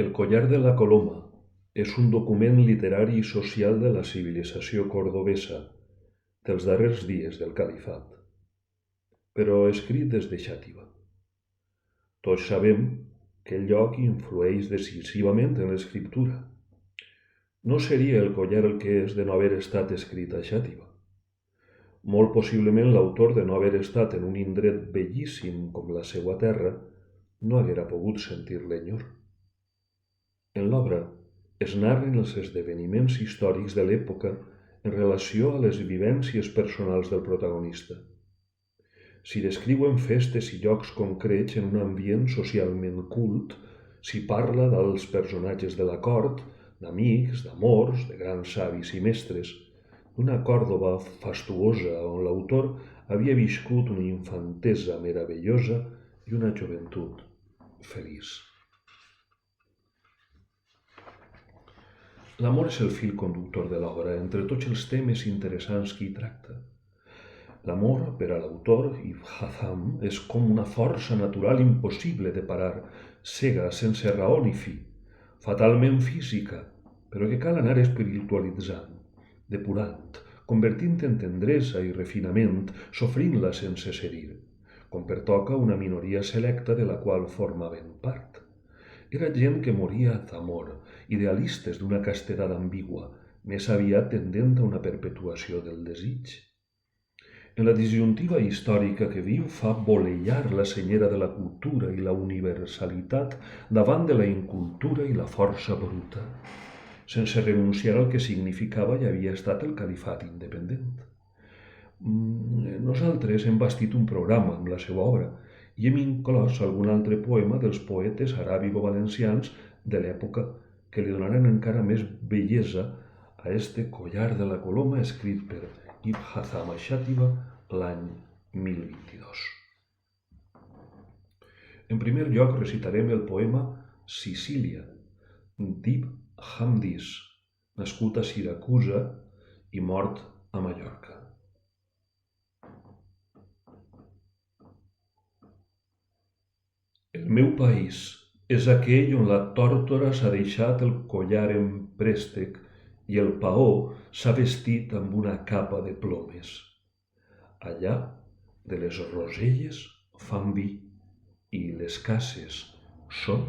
El collar de la Coloma és un document literari i social de la civilització cordobesa dels darrers dies del califat, però escrit des de Xàtiva. Tots sabem que el lloc influeix decisivament en l'escriptura. No seria el collar el que és de no haver estat escrit a Xàtiva. Molt possiblement l'autor, de no haver estat en un indret bellíssim com la seua terra, no haguera pogut sentir l'enyor. En l'obra es narren els esdeveniments històrics de l'època en relació a les vivències personals del protagonista. S'hi descriuen festes i llocs concrets en un ambient socialment cult, s'hi parla dels personatges de la cort, d'amics, d'amors, de grans savis i mestres, d'una Còrdova fastuosa on l'autor havia viscut una infantesa meravellosa i una joventut feliç. L'amor és el fil conductor de l'obra entre tots els temes interessants que hi tracta. L'amor, per a l'autor, Ibn Hazm, és com una força natural impossible de parar, cega, sense raó ni fi, fatalment física, però que cal anar espiritualitzant, depurant, convertint en tendresa i refinament, sofrint-la sense cedir, com pertoca una minoria selecta de la qual formaven part. Era gent que moria d'amor, idealistes d'una castedat ambigua, més aviat tendent a una perpetuació del desig. En la disjuntiva històrica que viu fa voleiar la senyera de la cultura i la universalitat davant de la incultura i la força bruta, sense renunciar al que significava i havia estat el califat independent. Nosaltres hem bastit un programa amb la seva obra i hem inclòs algun altre poema dels poetes aràbigo-valencians de l'època que li donaran encara més bellesa a este collar de la Coloma escrit per Ibn Hazm a Xàtiva l'any 1022. En primer lloc recitarem el poema Sicília d'Ibn Hamdis, nascut a Siracusa i mort a Mallorca. El meu país és aquell on la tórtora s'ha deixat el collar en préstec i el paó s'ha vestit amb una capa de plomes. Allà, de les roselles fan vi i les cases són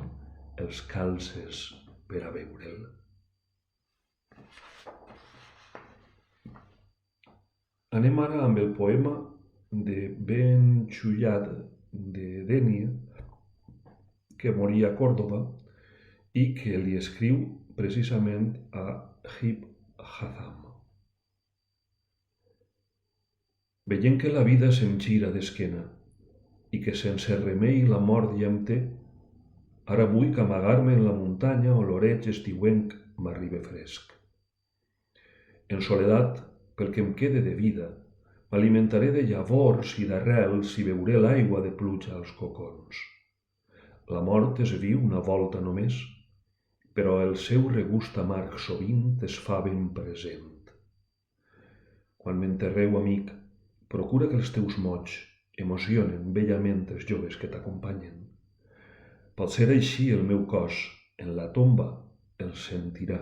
els calces per a beure'l. Anem ara amb el poema de Ben Chuyad de Dénia, que moria a Còrdova i que li escriu precisament a Ibn Hazm. Veient que la vida se'm gira d'esquena i que sense remei la mort ja em té, ara vull que amagar-me en la muntanya on l'oreig estiuenc m'arribe fresc. En soledat, pel que em quede de vida, m'alimentaré de llavors i d'arrels i beuré l'aigua de pluja als cocons. La mort es viu una volta només, però el seu regust amarg sovint es fa ben present. Quan m'enterreu, amic, procura que els teus mots emocionen bellament els joves que t'acompanyen. Potser així el meu cos, en la tomba, els sentirà,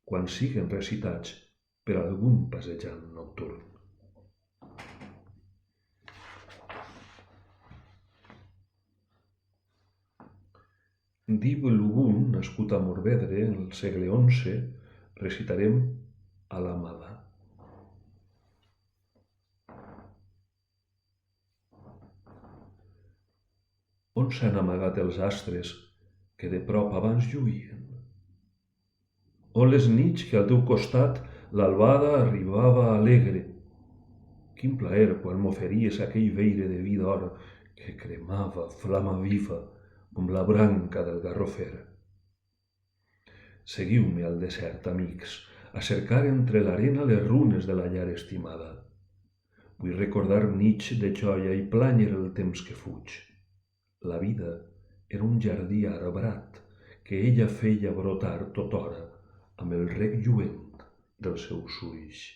quan siguen recitats per algun passejant nocturn. D'Ibn Lubun, nascut a Morvedre en el segle XI, recitarem a l'Amada. On s'han amagat els astres que de prop abans lluïen? On les nits que al teu costat l'albada arribava alegre? Quin plaer quan m'oferies aquell veire de vi d'or que cremava flama viva com la branca del garrofer. Seguiu-me al desert, amics, a cercar entre l'arena les runes de la llar estimada. Vull recordar nits de joia i plànyer el temps que fuig. La vida era un jardí arbrat que ella feia brotar tothora amb el rec lluent dels seus ulls.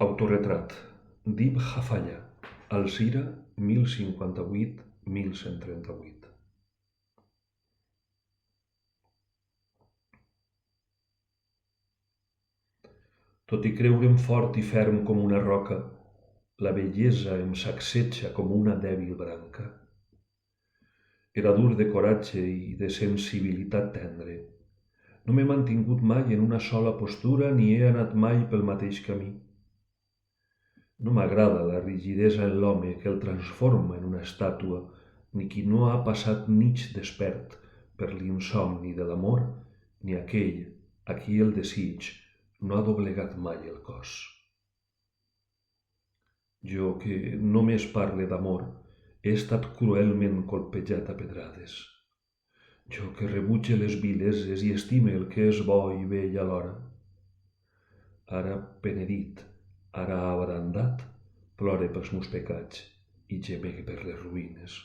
Autorretrat d'Ibn Jafalla, Alzira, 1058-1138. Tot i creure'm fort i ferm com una roca, la bellesa em sacseja com una dèbil branca. Era dur de coratge i de sensibilitat tendre. No m'he mantingut mai en una sola postura ni he anat mai pel mateix camí. No m'agrada la rigidesa en l'home que el transforma en una estàtua, ni qui no ha passat nits despert per l'insomni de l'amor, ni aquell a qui el desig no ha doblegat mai el cos. Jo, que només parle d'amor, he estat cruelment colpejat a pedrades. Jo, que rebutge les vileses i estime el que és bo i bell alhora. Ara penedit, ara abrandat, plore pels meus pecats i gemec per les ruïnes.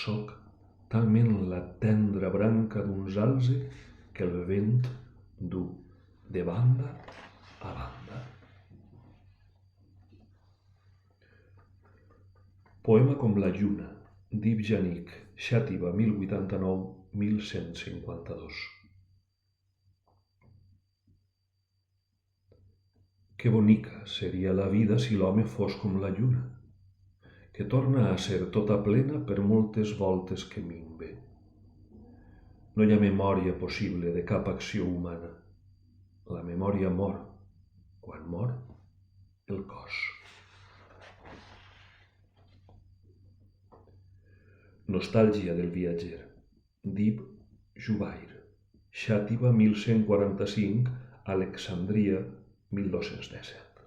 Soc talment la tendra branca d'un salze que el vent du de banda a banda. Poema com la lluna, d'Ibn Xàtiva 1089-1152. Que bonica seria la vida si l'home fos com la lluna, que torna a ser tota plena per moltes voltes que minve. No hi ha memòria possible de cap acció humana. La memòria mor quan mor el cos. Nostàlgia del viatger, d'Ibn Jubayr, Xàtiva 1145, Alexandria 1217.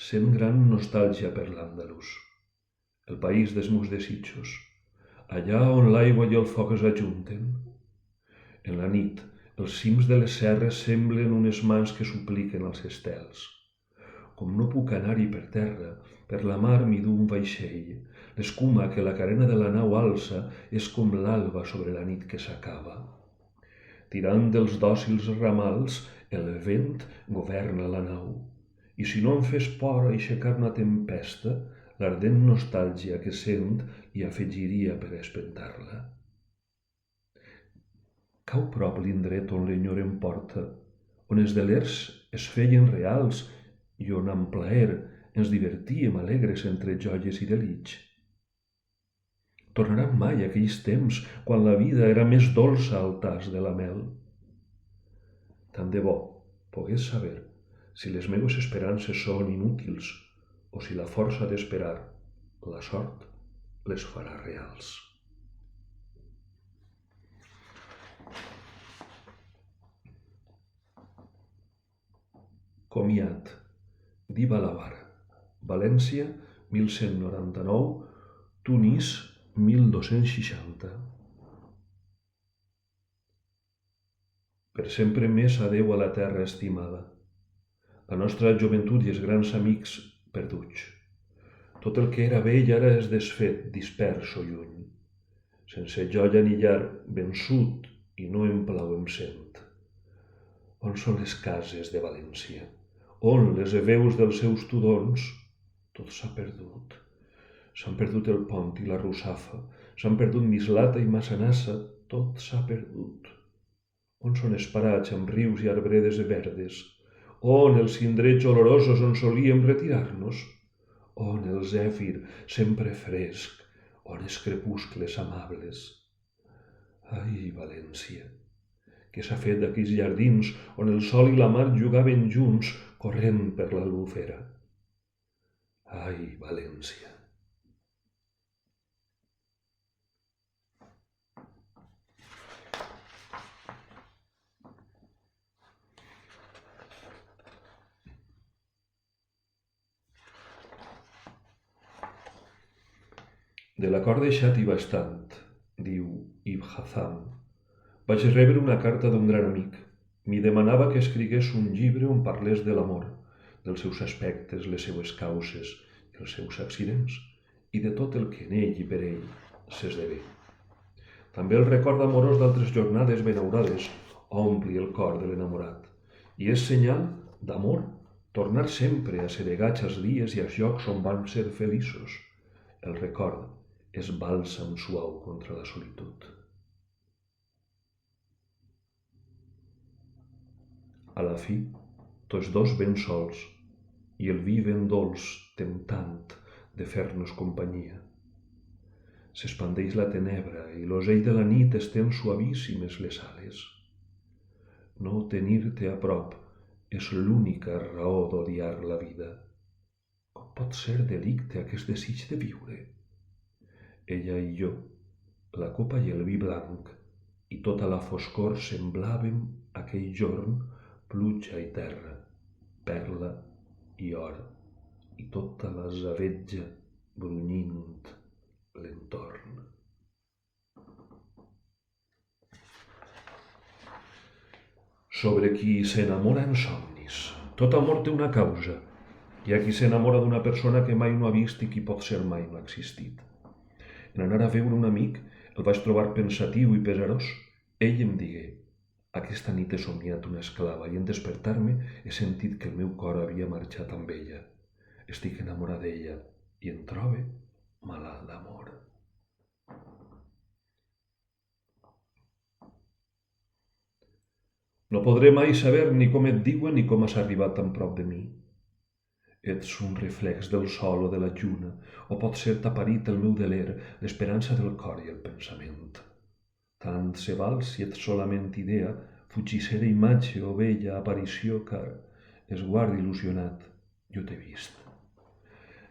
Sent gran nostàlgia per l'Àndalus, el país dels meus desitjos, allà on l'aigua i el foc es ajunten. En la nit, els cims de les serres semblen unes mans que supliquen als estels. Com no puc anar-hi per terra, per la mar m'hi du un vaixell. L'escuma que la carena de la nau alça és com l'alba sobre la nit que s'acaba. Tirant dels dòcils ramals, el vent governa la nau. I si no em fes por aixecar una tempesta, l'ardent nostàlgia que sent hi afegiria per espentar-la. Cau prop l'indret on l'enyor em porta, on els delers es feien reals i on amb plaer ens divertíem alegres entre joies i delits. Tornaran mai aquells temps quan la vida era més dolça al tas de la mel? Tant de bo pogués saber si les meves esperances són inútils o si la força d'esperar, la sort, les farà reals. Comiat, d'Ibn Alabar, València 1199, Tunis 1260. Per sempre més adeu a la terra estimada, la nostra joventut i els grans amics perduts. Tot el que era vell ara és desfet, dispers o lluny. Sense joia ni llar, vençut i no en plau em sent. On són les cases de València? On les veus dels seus tudons? Tot s'ha perdut. S'han perdut el pont i la russafa, s'han perdut Mislata i Massanassa, tot s'ha perdut. On són els parats amb rius i arbredes verdes? On els indrets olorosos on solíem retirar-nos? On el zèfir sempre fresc? On els crepuscles amables? Ai, València, què s'ha fet d'aquells jardins on el sol i la mar jugaven junts corrent per l'Albufera? Ai, València. De l'acord de Xàtiva estant, diu Ibn Hazm, vaig rebre una carta d'un gran amic. M'hi demanava que escrigués un llibre on parlés de l'amor, dels seus aspectes, les seues causes, els seus accidents i de tot el que en ell i per ell s'esdevé. També el record amorós d'altres jornades benaurades ompli el cor de l'enamorat i és senyal d'amor tornar sempre a sedegatx als dies i als llocs on vam ser feliços. El record és bàlsam suau contra la solitud. A la fi, tots dos ben sols, i el vi ben dolç temptant de fer-nos companyia. S'expandeix la tenebra i l'osell de la nit estén suavíssimes les ales. No tenir-te a prop és l'única raó d'odiar la vida. Com pot ser delicte aquest desig de viure? Ella i jo, la copa i el vi blanc, i tota la foscor semblàvem aquell jorn pluja i terra, perla i or, i tota la zavetja brunyint l'entorn. Sobre qui s'enamora en somnis. Tot amor té una causa. Hi ha qui s'enamora d'una persona que mai no ha vist i qui pot ser mai no ha existit. En anar a veure un amic, el vaig trobar pensatiu i pesarós. Ell em digué: aquesta nit he somiat una esclava i en despertar-me he sentit que el meu cor havia marxat amb ella. Estic enamorat d'ella i em trobe malalt d'amor. No podré mai saber ni com et diuen ni com has arribat tan prop de mi. Ets un reflex del sol o de la lluna, o pot ser taparit el meu deler, l'esperança del cor i el pensament. Tant se val si ets solament idea, fugissera imatge o bella aparició, car, esguard il·lusionat, jo t'he vist.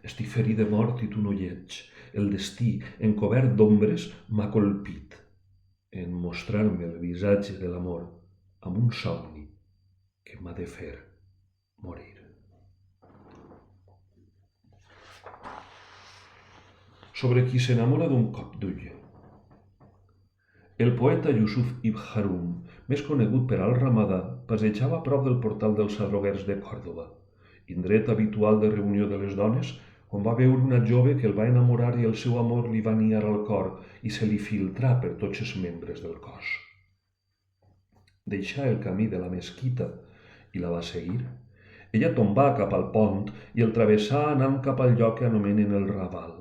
Estic ferit de mort i tu no lleig. El destí, encobert d'ombres, m'ha colpit en mostrar-me el visatge de l'amor amb un somni que m'ha de fer morir. Sobre qui s'enamora d'un cop d'ull. El poeta Yusuf Ibn Harum, més conegut per al-Ramadà, passejava a prop del portal dels Adroguers de Còrdova, indret habitual de reunió de les dones, on va veure una jove que el va enamorar i el seu amor li va niar al cor i se li filtrà per tots els membres del cos. Deixà el camí de la mesquita i la va seguir. Ella tombà cap al pont i el travessà anant cap al lloc que anomenen el Raval.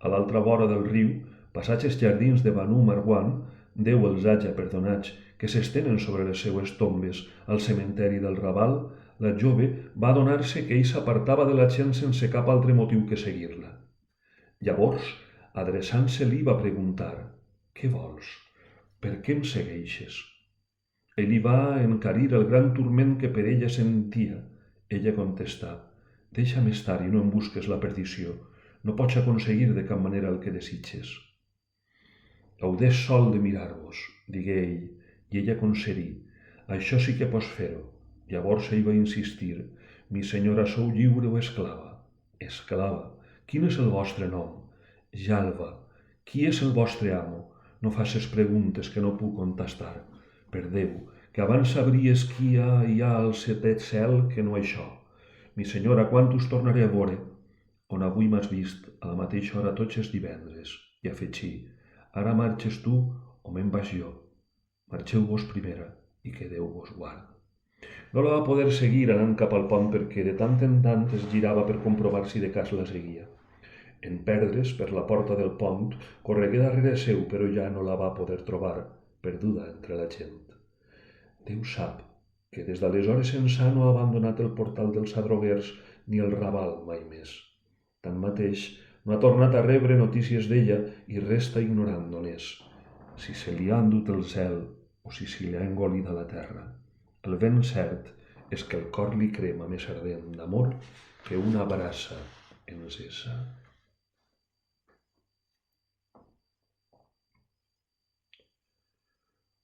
A l'altra vora del riu, passats els jardins de Banu Marwan, Déu els haja perdonats, que s'estenen sobre les seues tombes al cementeri del Raval, la jove va adonar-se que ell s'apartava de la gent sense cap altre motiu que seguir-la. Llavors, adreçant-se-li, va preguntar: «Què vols? Per què em segueixes?» Ell li va encarir el gran turment que per ella sentia. Ella contestà: «Deixa'm estar i no em busques la perdició. No pots aconseguir de cap manera el que desitges». «Gaudeix sol de mirar-vos», digué ell, i ella concedí: «Això sí que pots fer-ho». Llavors ell va insistir: «Mi senyora, sou lliure o esclava?» «Esclava. Quin és el vostre nom?» «Jalva. Qui és el vostre amo?» «No faces preguntes que no puc contestar». «Per Déu, que abans sabries qui hi ha al setè cel que no això». «Mi senyora, quan us tornaré a veure?» «On avui m'has vist, a la mateixa hora tots els divendres». I afegí: «Ara marxes tu o me'n vaig jo. Marxeu-vos primera i que Déu vos guard». No la va poder seguir anant cap al pont perquè de tant en tant es girava per comprovar si de cas la seguia. En perdre's per la porta del pont, corregué darrere seu, però ja no la va poder trobar, perduda entre la gent. Déu sap que des d'aleshores ençà no ha abandonat el portal dels Adroguers ni el Raval mai més. Tanmateix, no ha tornat a rebre notícies d'ella i resta ignorant d'on és, si se li ha endut el cel o si se li ha engolida la terra. El ben cert és que el cor li crema més ardent d'amor que una brasa encesa.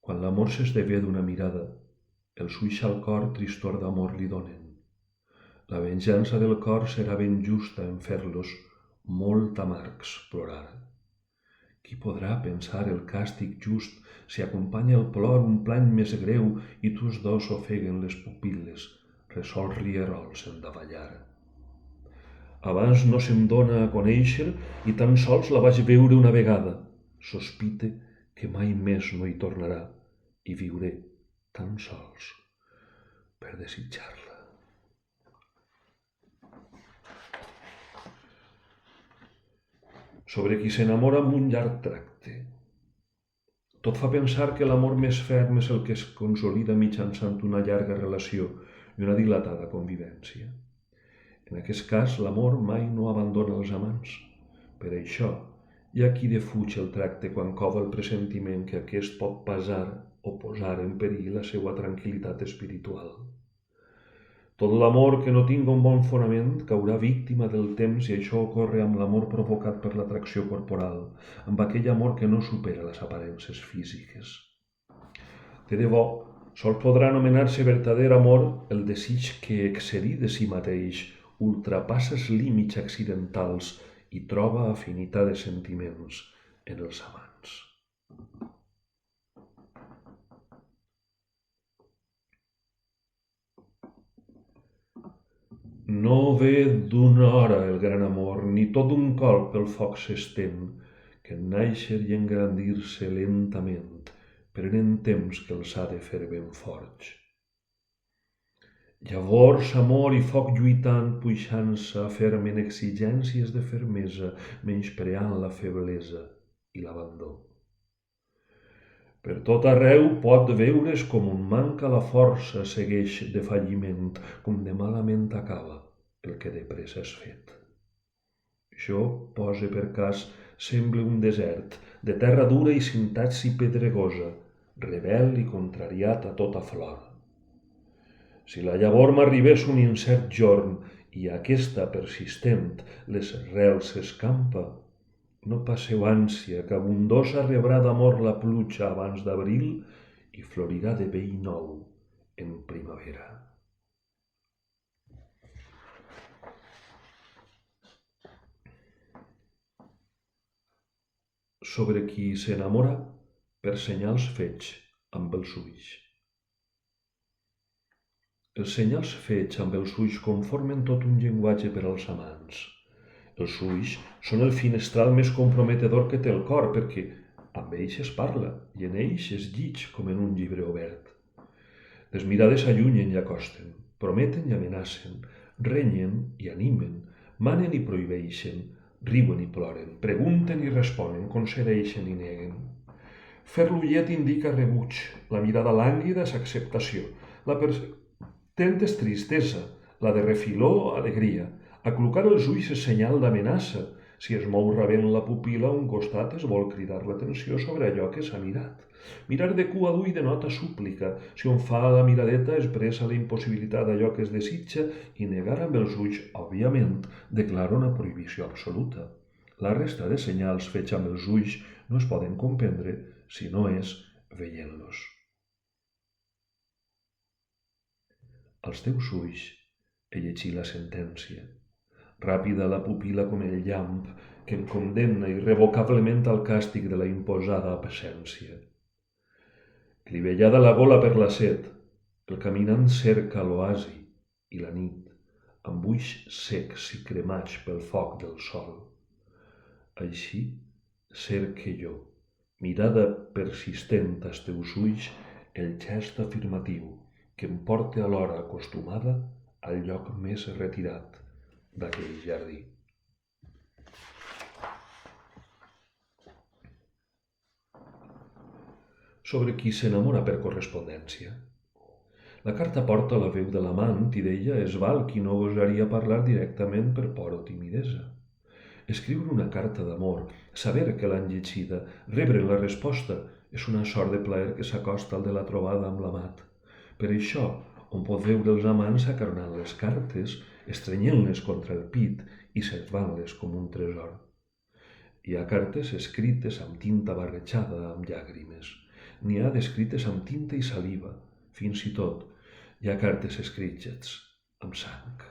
Quan l'amor s'esdevé d'una mirada, els ulls al cor tristor d'amor li donen. La venjança del cor serà ben justa en fer-los molt amargs plorar. Qui podrà pensar el càstig just si acompanya el plor un plany més greu i tots dos ofeguen les pupil·les, resols rierols en davallar. Abans no se'm dóna a conèixer i tan sols la vaig veure una vegada. Sospite que mai més no hi tornarà i viuré tan sols per desitjar-la. sobre qui s'enamora amb un llarg tracte. Tot fa pensar que l'amor més ferm és el que es consolida mitjançant una llarga relació i una dilatada convivència. En aquest cas, l'amor mai no abandona els amants. Per això, hi ha qui defuig el tracte quan cova el pressentiment que aquest pot pesar o posar en perill la seva tranquil·litat espiritual. Tot l'amor que no tinga un bon fonament caurà víctima del temps i això ocorre amb l'amor provocat per l'atracció corporal, amb aquell amor que no supera les aparences físiques. De debò, sols podrà anomenar-se verdader amor el desig que, excedit de si mateix, ultrapassa els límits accidentals i troba afinitat de sentiments en els amants. No ve d'una hora el gran amor, ni tot d'un colp el foc s'estén, que en nàixer i engrandir-se lentament prenen temps que els ha de fer ben forts. Llavors, amor i foc lluitant, puixant-se, afermen exigències de fermesa, menyspreant la feblesa i l'abandó. Per tot arreu pot veure's com on manca la força segueix de falliment, com de malament acaba el que de pressa és fet. Jo pose per cas semble un desert, de terra dura i sintaxi pedregosa, rebel i contrariat a tota flor. Si la llavor m'arribés un incert jorn i aquesta persistent les rels s'escampa, no passeu ànsia, que abundosa rebrà d'amor la pluja abans d'abril i florirà de vell nou en primavera. Sobre qui s'enamora per senyals fets amb els ulls. Els senyals fets amb els ulls conformen tot un llenguatge per als amants. Els ulls són el finestral més comprometedor que té el cor, perquè amb ells es parla i en ells es llig com en un llibre obert. Les mirades allunyen i acosten, prometen i amenacen, renyen i animen, manen i prohibeixen, riuen i ploren, pregunten i responen, concedeixen i neguen. Fer l'ullet indica rebuig, la mirada lànguida és acceptació, la persistent és tristesa, la de refiló, alegria. Aclucar els ulls és senyal d'amenaça. Si es mou rebent la pupil·la a un costat es vol cridar l'atenció sobre allò que s'ha mirat. Mirar de cua d'ull denota súplica. Si on fa la miradeta expressa la impossibilitat d'allò que es desitja i negar amb els ulls, òbviament, declara una prohibició absoluta. La resta de senyals fets amb els ulls no es poden comprendre si no és veient-los. Als teus ulls he llegit la sentència. Ràpida la pupil·la com el llamp que em condemna irrevocablement al càstig de la imposada absència. Clivellada la gola per la set, el caminant cerca l'oasi i la nit, amb ulls secs i cremats pel foc del sol. Així cerque jo, mirada persistent als teus ulls, el gest afirmatiu que em porta a l'hora acostumada al lloc més retirat d'aquell jardí. Sobre qui s'enamora per correspondència. La carta porta la veu de l'amant i d'ella es val qui no gosaria parlar directament per por o timidesa. Escriure una carta d'amor, saber que l'han llegida, rebre la resposta, és una sort de plaer que s'acosta al de la trobada amb l'amat. Per això, on pot veure els amants acarnant les cartes, estrenyent-les contra el pit i servant-les com un tresor. Hi ha cartes escrites amb tinta barrejada amb llàgrimes. N'hi ha d'escrites amb tinta i saliva. Fins i tot, hi ha cartes escrites amb sang.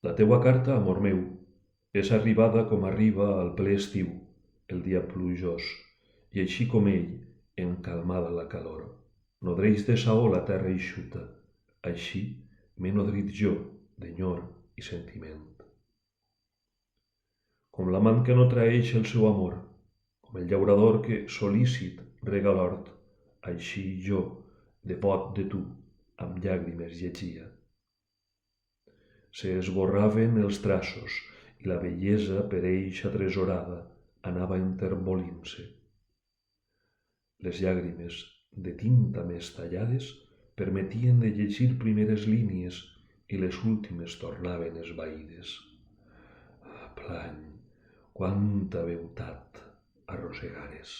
La teua carta, amor meu, és arribada com arriba al ple estiu, el dia plujós, i així com ell, encalmada la calor. Nodreix de saó la terra eixuta, així m'he nodrit jo d'enyor i sentiment. Com l'amant que no traeix el seu amor, com el llaurador que, solícit, rega l'hort, així jo, de pot de tu, amb llàgrimes llegia. Se esborraven els traços i la bellesa per eix atresorada anava enterbolint-se. Les llàgrimes, de tinta més tallades, permetien de llegir primeres línies i les últimes tornaven esvaïdes. Plany, quanta beutat arrossegares!